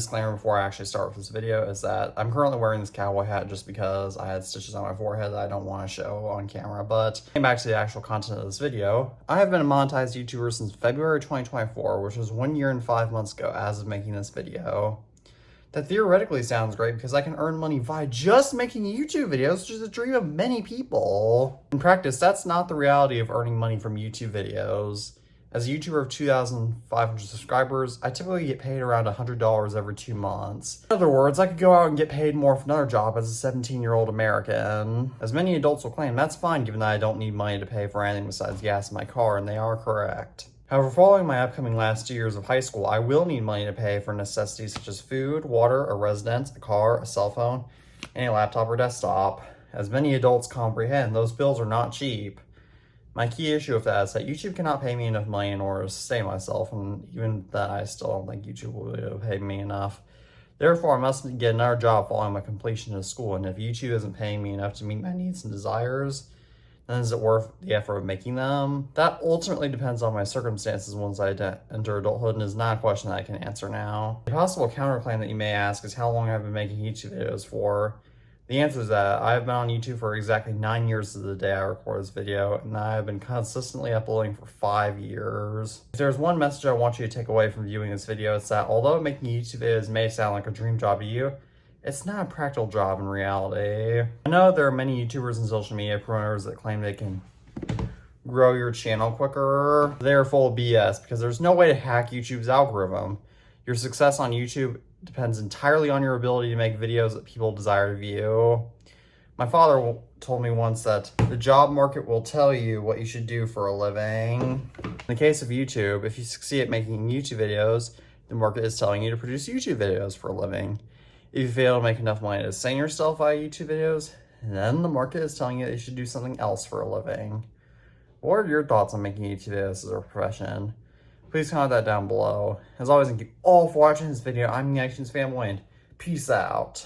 Disclaimer before I actually start with this video is that I'm currently wearing this cowboy hat just because I had stitches on my forehead that I don't want to show on camera. But getting back to the actual content of this video, I have been a monetized YouTuber since February 2024, which was 1 year and 5 months ago as of making this video. That theoretically sounds great because I can earn money by just making YouTube videos, which is a dream of many people. In practice, that's not the reality of earning money from YouTube videos. As a YouTuber of 2,500 subscribers, I typically get paid around $100 every 2 months. In other words, I could go out and get paid more for another job as a 17-year-old American. As many adults will claim, that's fine given that I don't need money to pay for anything besides gas in my car, and they are correct. However, following my upcoming last 2 years of high school, I will need money to pay for necessities such as food, water, a residence, a car, a cell phone, and a laptop or desktop. As many adults comprehend, those bills are not cheap. My key issue with that is that YouTube cannot pay me enough money in order to sustain myself, and even then I still don't think YouTube will be able to pay me enough. Therefore, I must get another job following my completion of school, and if YouTube isn't paying me enough to meet my needs and desires, then is it worth the effort of making them? That ultimately depends on my circumstances once I enter adulthood, and is not a question that I can answer now. A possible counterclaim that you may ask is how long I've been making YouTube videos for. The answer is that I've been on YouTube for exactly 9 years to the day I record this video, and I've been consistently uploading for 5 years. If there's one message I want you to take away from viewing this video, it's that although making YouTube videos may sound like a dream job to you, it's not a practical job in reality. I know there are many YouTubers and social media promoters that claim they can grow your channel quicker. They're full of BS because there's no way to hack YouTube's algorithm. Your success on YouTube depends entirely on your ability to make videos that people desire to view. My father told me once that the job market will tell you what you should do for a living. In the case of YouTube, if you succeed at making YouTube videos, the market is telling you to produce YouTube videos for a living. If you fail to make enough money to sustain yourself via YouTube videos, then the market is telling you that you should do something else for a living. What are your thoughts on making YouTube videos as a profession? Please comment that down below. As always, thank you all for watching this video. I'm the Actions Family, and peace out.